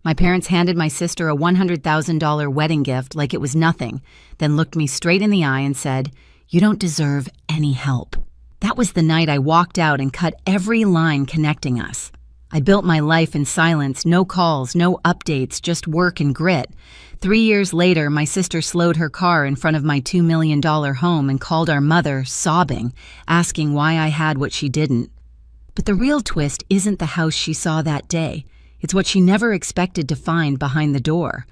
My parents handed my sister a $100,000 wedding gift like it was nothing, then looked me straight in the eye and said, "You don't deserve any help." That was the night I walked out and cut every line connecting us. I built my life in silence, no calls, no updates, just work and grit. 3 years later, my sister slowed her car in front of my $2 million home and called our mother, sobbing, asking why I had what she didn't. But the real twist isn't the house she saw that day. It's what she never expected to find behind the door.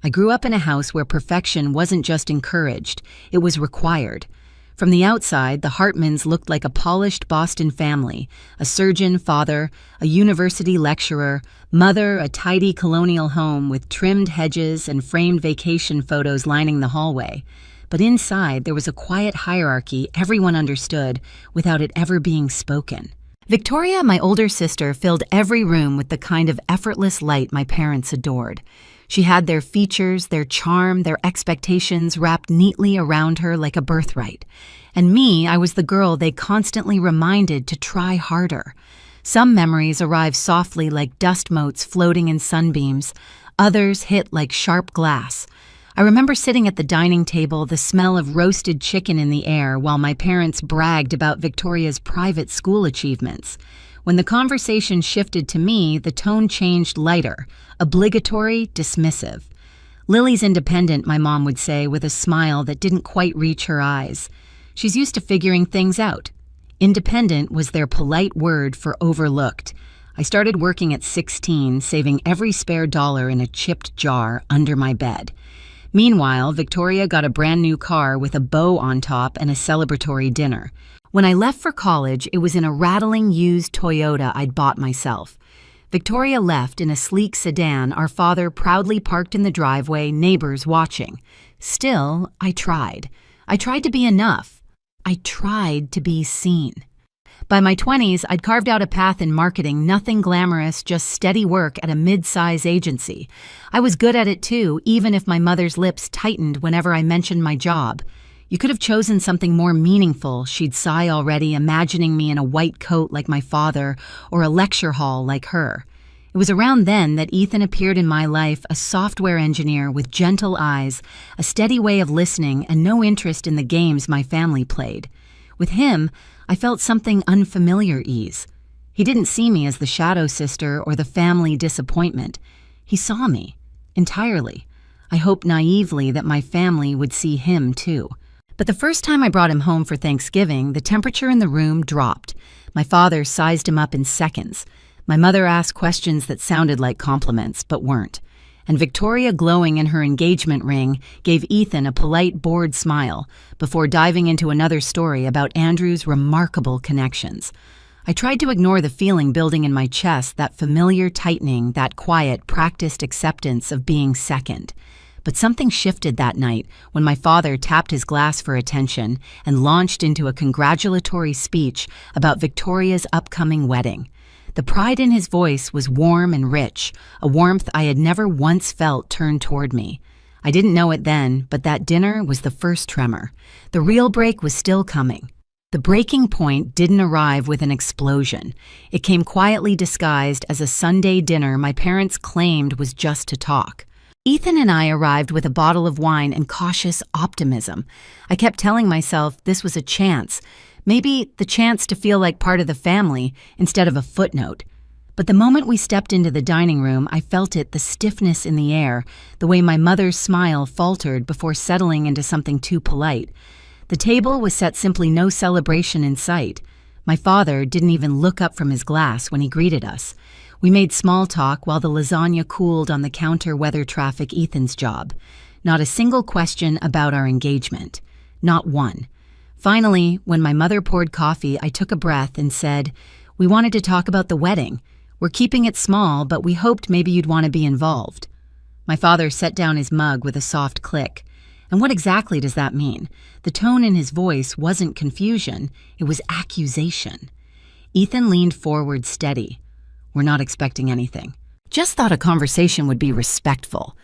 I grew up in a house where perfection wasn't just encouraged, it was required. From the outside, the Hartmans looked like a polished Boston family, a surgeon father, a university lecturer, mother, a tidy colonial home with trimmed hedges and framed vacation photos lining the hallway. But inside, there was a quiet hierarchy everyone understood without it ever being spoken. Victoria, my older sister, filled every room with the kind of effortless light my parents adored. She had their features, their charm, their expectations wrapped neatly around her like a birthright. And me, I was the girl they constantly reminded to try harder. Some memories arrive softly like dust motes floating in sunbeams. Others hit like sharp glass. I remember sitting at the dining table, the smell of roasted chicken in the air, while my parents bragged about Victoria's private school achievements. When the conversation shifted to me, the tone changed lighter, obligatory, dismissive. "Lily's independent," my mom would say with a smile that didn't quite reach her eyes. She's used to figuring things out. Independent was their polite word for overlooked. I started working at 16, saving every spare dollar in a chipped jar under my bed. Meanwhile, Victoria got a brand new car with a bow on top and a celebratory dinner. When I left for college, it was in a rattling used Toyota I'd bought myself. Victoria left in a sleek sedan, our father proudly parked in the driveway, neighbors watching. Still, I tried. I tried to be enough. I tried to be seen. By my 20s, I'd carved out a path in marketing, nothing glamorous, just steady work at a mid-size agency. I was good at it too, even if my mother's lips tightened whenever I mentioned my job. "You could have chosen something more meaningful," she'd sigh already, imagining me in a white coat like my father or a lecture hall like her. It was around then that Ethan appeared in my life, a software engineer with gentle eyes, a steady way of listening, and no interest in the games my family played. With him, I felt something unfamiliar ease. He didn't see me as the shadow sister or the family disappointment. He saw me, entirely. I hoped naively that my family would see him too. But the first time I brought him home for Thanksgiving, the temperature in the room dropped. My father sized him up in seconds. My mother asked questions that sounded like compliments, but weren't. And Victoria, glowing in her engagement ring, gave Ethan a polite, bored smile before diving into another story about Andrew's remarkable connections. I tried to ignore the feeling building in my chest, that familiar tightening, that quiet, practiced acceptance of being second. But something shifted that night when my father tapped his glass for attention and launched into a congratulatory speech about Victoria's upcoming wedding. The pride in his voice was warm and rich, a warmth I had never once felt turn toward me. I didn't know it then, but that dinner was the first tremor. The real break was still coming. The breaking point didn't arrive with an explosion. It came quietly disguised as a Sunday dinner my parents claimed was just to talk. Ethan and I arrived with a bottle of wine and cautious optimism. I kept telling myself this was a chance. Maybe the chance to feel like part of the family instead of a footnote. But the moment we stepped into the dining room, I felt it, the stiffness in the air, the way my mother's smile faltered before settling into something too polite. The table was set simply no celebration in sight. My father didn't even look up from his glass when he greeted us. We made small talk while the lasagna cooled on the counter, weather traffic Ethan's job. Not a single question about our engagement. Not one. Finally, when my mother poured coffee, I took a breath and said, "We wanted to talk about the wedding. We're keeping it small, but we hoped maybe you'd want to be involved." My father set down his mug with a soft click. And what exactly does that mean? The tone in his voice wasn't confusion, it was accusation. Ethan leaned forward steady. "We're not expecting anything. Just thought a conversation would be respectful."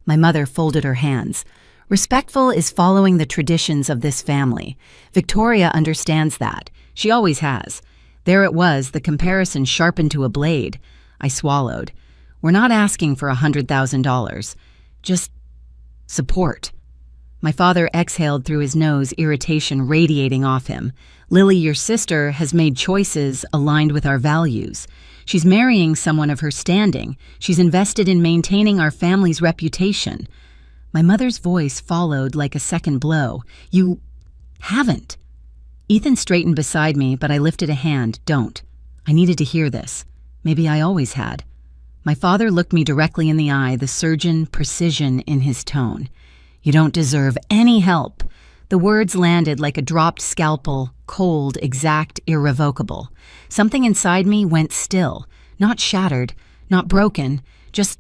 My mother folded her hands. "Respectful is following the traditions of this family. Victoria understands that. She always has." There it was, the comparison sharpened to a blade. I swallowed. We're not asking for $100,000. Just support." My father exhaled through his nose, irritation radiating off him. "Lily, your sister has made choices aligned with our values. She's marrying someone of her standing. She's invested in maintaining our family's reputation." My mother's voice followed like a second blow. "You haven't." Ethan straightened beside me, but I lifted a hand. "Don't." I needed to hear this. Maybe I always had. My father looked me directly in the eye, the surgeon precision in his tone. "You don't deserve any help." The words landed like a dropped scalpel, cold, exact, irrevocable. Something inside me went still, not shattered, not broken, just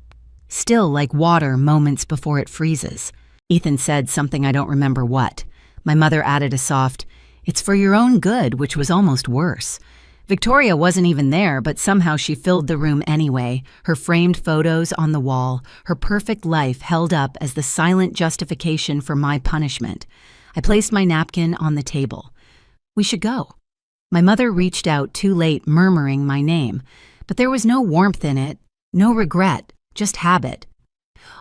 still like water moments before it freezes. Ethan said something I don't remember what. My mother added a soft, "It's for your own good," which was almost worse. Victoria wasn't even there, but somehow she filled the room anyway, her framed photos on the wall, her perfect life held up as the silent justification for my punishment. I placed my napkin on the table. "We should go." My mother reached out too late, murmuring my name, but there was no warmth in it, no regret, just habit.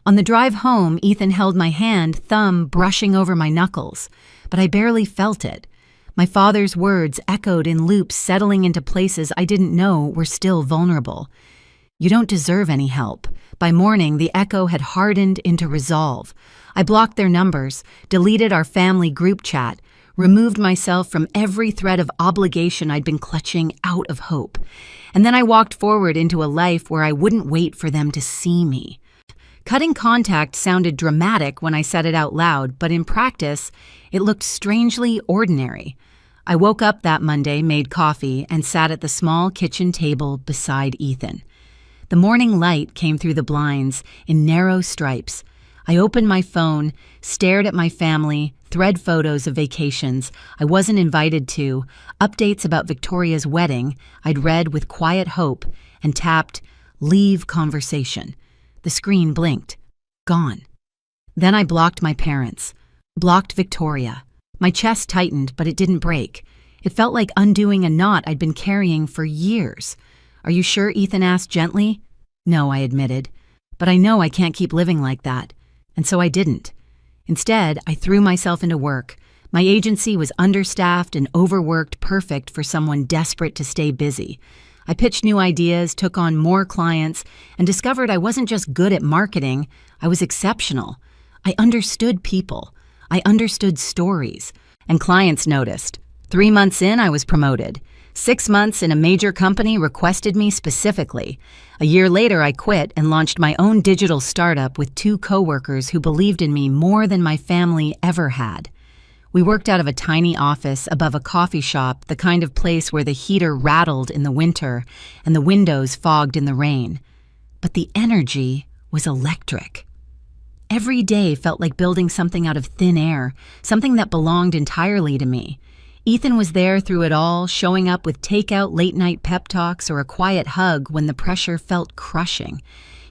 On the drive home, Ethan held my hand, thumb brushing over my knuckles, but I barely felt it. My father's words echoed in loops, settling into places I didn't know were still vulnerable. "You don't deserve any help." By morning, the echo had hardened into resolve. I blocked their numbers, deleted our family group chat, removed myself from every thread of obligation I'd been clutching out of hope. And then I walked forward into a life where I wouldn't wait for them to see me. Cutting contact sounded dramatic when I said it out loud, but in practice, it looked strangely ordinary. I woke up that Monday, made coffee, and sat at the small kitchen table beside Ethan. The morning light came through the blinds in narrow stripes. I opened my phone, stared at my family, thread photos of vacations I wasn't invited to, updates about Victoria's wedding I'd read with quiet hope, and tapped "Leave conversation." The screen blinked. Gone. Then I blocked my parents. Blocked Victoria. My chest tightened, but it didn't break. It felt like undoing a knot I'd been carrying for years. "Are you sure?" Ethan asked gently. "No," I admitted. "But I know I can't keep living like that." And so I didn't. Instead, I threw myself into work. My agency was understaffed and overworked, perfect for someone desperate to stay busy. I pitched new ideas, took on more clients, and discovered I wasn't just good at marketing, I was exceptional. I understood people. I understood stories. And clients noticed. 3 months in, I was promoted. 6 months in a major company requested me specifically. A year later, I quit and launched my own digital startup with 2 coworkers who believed in me more than my family ever had. We worked out of a tiny office above a coffee shop, the kind of place where the heater rattled in the winter and the windows fogged in the rain. But the energy was electric. Every day felt like building something out of thin air, something that belonged entirely to me. Ethan was there through it all, showing up with takeout late-night pep talks or a quiet hug when the pressure felt crushing.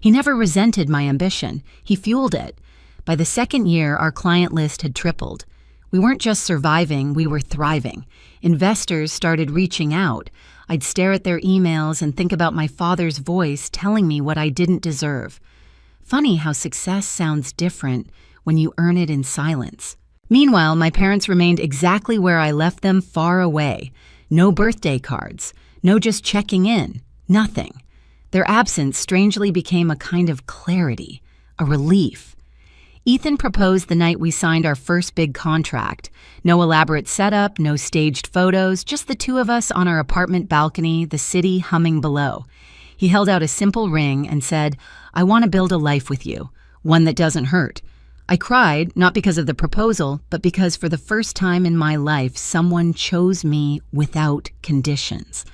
He never resented my ambition. He fueled it. By the second year, our client list had tripled. We weren't just surviving, we were thriving. Investors started reaching out. I'd stare at their emails and think about my father's voice telling me what I didn't deserve. Funny how success sounds different when you earn it in silence. Meanwhile, my parents remained exactly where I left them, far away. No birthday cards, no just checking in, nothing. Their absence strangely became a kind of clarity, a relief. Ethan proposed the night we signed our first big contract. No elaborate setup, no staged photos, just the 2 of us on our apartment balcony, the city humming below. He held out a simple ring and said, "I want to build a life with you, one that doesn't hurt." I cried, not because of the proposal, but because for the first time in my life, someone chose me without conditions.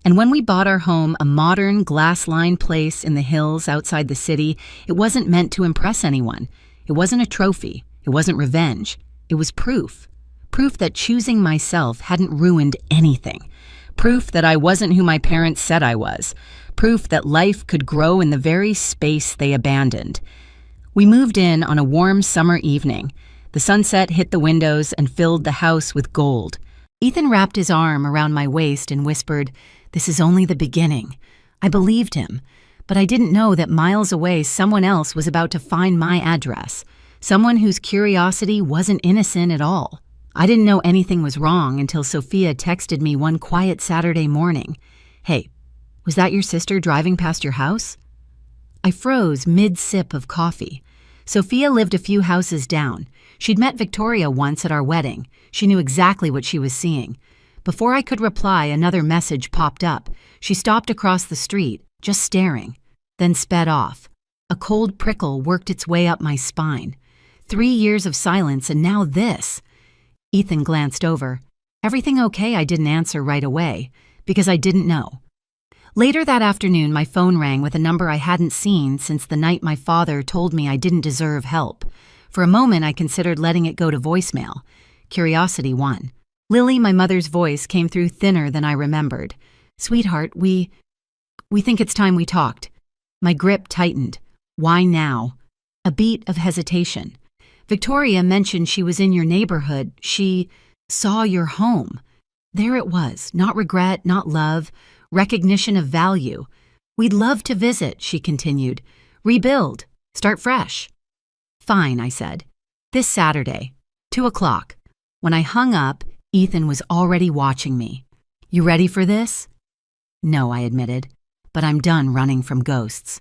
And when we bought our home, a modern, glass-lined place in the hills outside the city, it wasn't meant to impress anyone. It wasn't a trophy. It wasn't revenge. It was proof. Proof that choosing myself hadn't ruined anything. Proof that I wasn't who my parents said I was. Proof that life could grow in the very space they abandoned. We moved in on a warm summer evening. The sunset hit the windows and filled the house with gold. Ethan wrapped his arm around my waist and whispered, "This is only the beginning." I believed him. but I didn't know that miles away someone else was about to find my address, someone whose curiosity wasn't innocent at all. I didn't know anything was wrong until Sophia texted me one quiet Saturday morning. "Hey, was that your sister driving past your house?" I froze mid-sip of coffee. Sophia lived a few houses down. She'd met Victoria once at our wedding. She knew exactly what she was seeing. Before I could reply, another message popped up. She stopped across the street, just staring, then sped off. A cold prickle worked its way up my spine. 3 years of silence, and now this. Ethan glanced over. "Everything okay?" I didn't answer right away, because I didn't know. Later that afternoon, my phone rang with a number I hadn't seen since the night my father told me I didn't deserve help. For a moment, I considered letting it go to voicemail. Curiosity won. Lily, my mother's voice, came through thinner than I remembered. "Sweetheart, we think it's time we talked." My grip tightened. "Why now?" A beat of hesitation. "Victoria mentioned she was in your neighborhood. She saw your home." There it was, not regret, not love, recognition of value. "We'd love to visit," she continued. "Rebuild. Start fresh." "Fine," I said. "This Saturday, 2 o'clock. When I hung up, Ethan was already watching me. "You ready for this?" "No," I admitted, "but I'm done running from ghosts."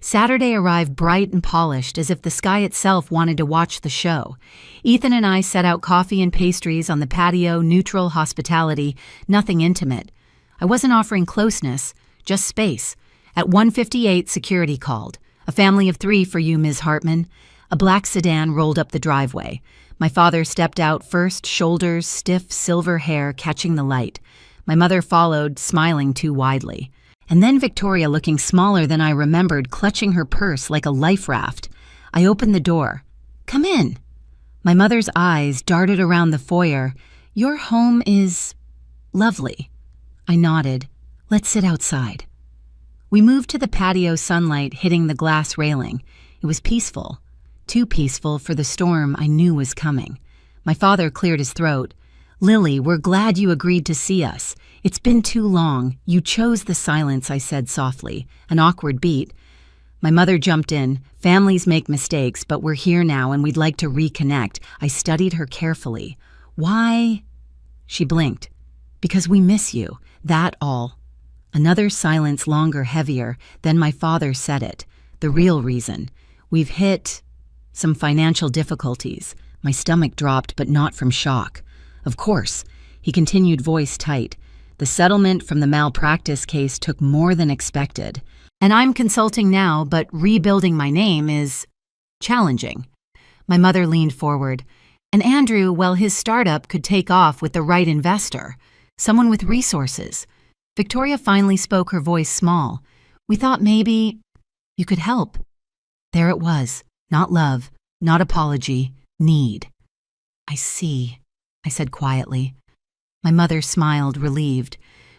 Saturday arrived bright and polished, as if the sky itself wanted to watch the show. Ethan and I set out coffee and pastries on the patio, neutral hospitality, nothing intimate. I wasn't offering closeness, just space. At 1:58, security called. "A family of 3 for you, Ms. Hartman." A black sedan rolled up the driveway. My father stepped out first, shoulders, stiff silver hair catching the light. My mother followed, smiling too widely. And then Victoria, looking smaller than I remembered, clutching her purse like a life raft. I opened the door. "Come in." My mother's eyes darted around the foyer. "Your home is lovely." I nodded. "Let's sit outside." We moved to the patio, sunlight hitting the glass railing. It was peaceful. Too peaceful for the storm I knew was coming. My father cleared his throat. "Lily, we're glad you agreed to see us. It's been too long. You chose the silence," I said softly. An awkward beat. My mother jumped in. "Families make mistakes, but we're here now and we'd like to reconnect." I studied her carefully. "Why?" She blinked. "Because we miss you. That all." Another silence, longer, heavier. Then my father said it. "The real reason. We've hit some financial difficulties." My stomach dropped, but not from shock. "Of course," he continued, voice tight. "The settlement from the malpractice case took more than expected. And I'm consulting now, but rebuilding my name is challenging." My mother leaned forward. "And Andrew, well, his startup could take off with the right investor. Someone with resources." Victoria finally spoke, her voice small. "We thought maybe you could help." There it was. Not love, not apology, need. "I see," I said quietly. My mother smiled, relieved.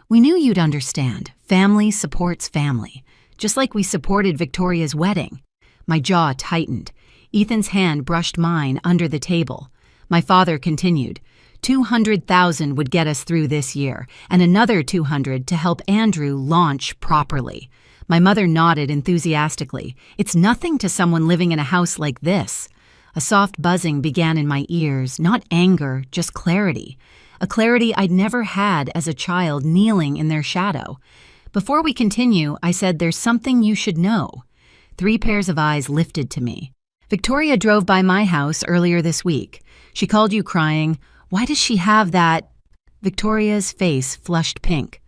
"We knew you'd understand. Family supports family, just like we supported Victoria's wedding." My jaw tightened. Ethan's hand brushed mine under the table. My father continued. 200,000 would get us through this year, and another 200 to help Andrew launch properly. My mother nodded enthusiastically. "It's nothing to someone living in a house like this." A soft buzzing began in my ears, not anger, just clarity. A clarity I'd never had as a child kneeling in their shadow. "Before we continue," I said, "there's something you should know." 3 pairs of eyes lifted to me. "Victoria drove by my house earlier this week. She called you crying. Why does she have that?" Victoria's face flushed pink.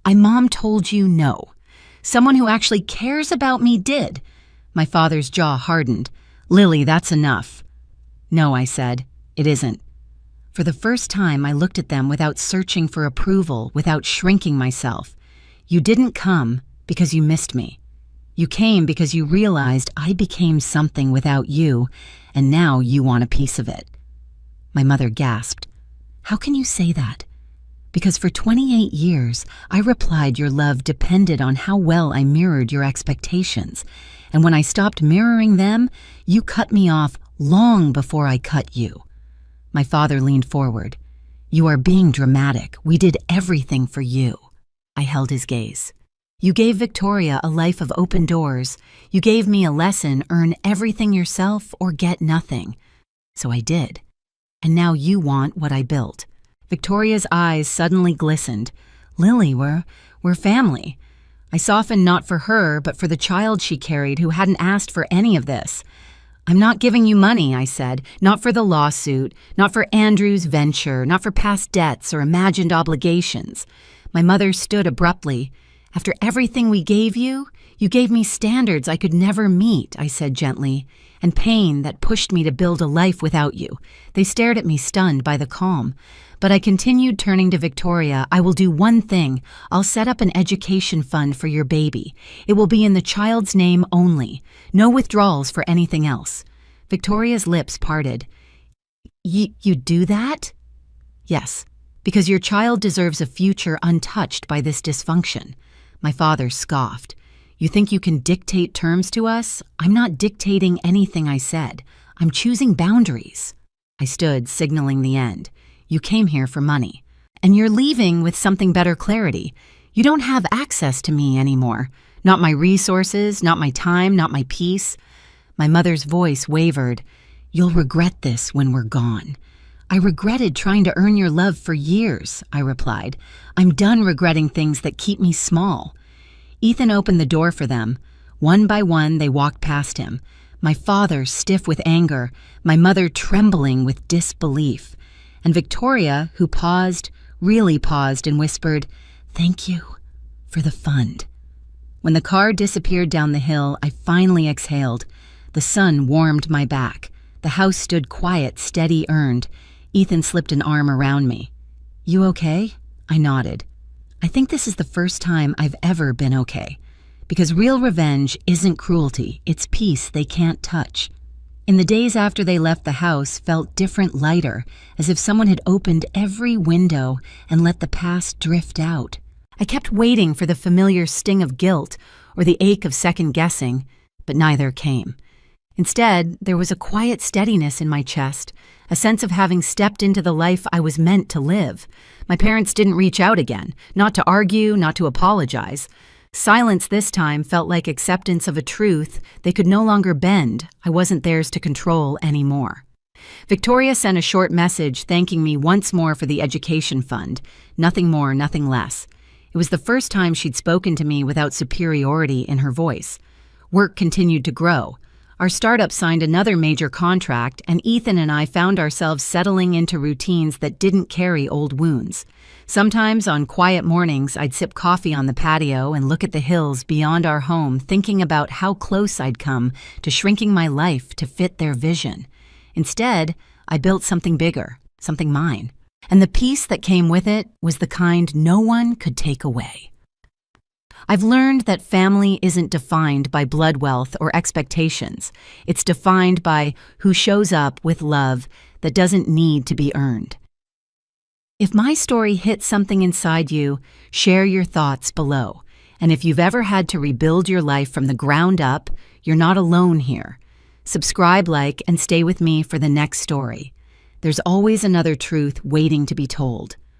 Mom told you no. Someone who actually cares about me did." My father's jaw hardened. "Lily, that's enough." "No," I said. "It isn't." For the first time, I looked at them without searching for approval, without shrinking myself. "You didn't come because you missed me. You came because you realized I became something without you, and now you want a piece of it." My mother gasped. "How can you say that?" "Because for 28 years, I replied your love depended on how well I mirrored your expectations. And when I stopped mirroring them, you cut me off long before I cut you." My father leaned forward. "You are being dramatic. We did everything for you." I held his gaze. You gave Victoria a life of open doors. You gave me a lesson: earn everything yourself or get nothing. So I did. And now you want what I built." Victoria's eyes suddenly glistened. "Lily, we're family." I softened, not for her, but for the child she carried who hadn't asked for any of this. "I'm not giving you money," I said. "Not for the lawsuit, not for Andrew's venture, not for past debts or imagined obligations." My mother stood abruptly. "After everything we gave you, you gave me standards I could never meet," I said gently, "and pain that pushed me to build a life without you." They stared at me, stunned by the calm. But I continued, turning to Victoria. "I will do one thing. I'll set up an education fund for your baby. It will be in the child's name only. No withdrawals for anything else." Victoria's lips parted. You do that?" "Yes, because your child deserves a future untouched by this dysfunction." My father scoffed. "You think you can dictate terms to us? I'm not dictating anything," I said. "I'm choosing boundaries." I stood, signaling the end. "You came here for money. And you're leaving with something better: clarity. You don't have access to me anymore. Not my resources, not my time, not my peace." My mother's voice wavered. "You'll regret this when we're gone." "I regretted trying to earn your love for years," I replied. "I'm done regretting things that keep me small." Ethan opened the door for them. One by one, they walked past him. My father stiff with anger, my mother trembling with disbelief. And Victoria, who paused, really paused, and whispered, "Thank you for the fund." When the car disappeared down the hill, I finally exhaled. The sun warmed my back. The house stood quiet, steady, earned. Ethan slipped an arm around me. "You okay?" I nodded. "I think this is the first time I've ever been okay. Because real revenge isn't cruelty, it's peace they can't touch." In the days after they left, the house felt different, lighter, as if someone had opened every window and let the past drift out. I kept waiting for the familiar sting of guilt or the ache of second-guessing, but neither came. Instead, there was a quiet steadiness in my chest, a sense of having stepped into the life I was meant to live. My parents didn't reach out again, not to argue, not to apologize. Silence this time felt like acceptance of a truth they could no longer bend. I wasn't theirs to control anymore. Victoria sent a short message thanking me once more for the education fund. Nothing more, nothing less. It was the first time she'd spoken to me without superiority in her voice. Work continued to grow. Our startup signed another major contract, and Ethan and I found ourselves settling into routines that didn't carry old wounds. Sometimes on quiet mornings, I'd sip coffee on the patio and look at the hills beyond our home, thinking about how close I'd come to shrinking my life to fit their vision. Instead, I built something bigger, something mine. And the peace that came with it was the kind no one could take away. I've learned that family isn't defined by blood wealth or expectations. It's defined by who shows up with love that doesn't need to be earned. If my story hit something inside you, share your thoughts below. And if you've ever had to rebuild your life from the ground up, you're not alone here. Subscribe, like, and stay with me for the next story. There's always another truth waiting to be told.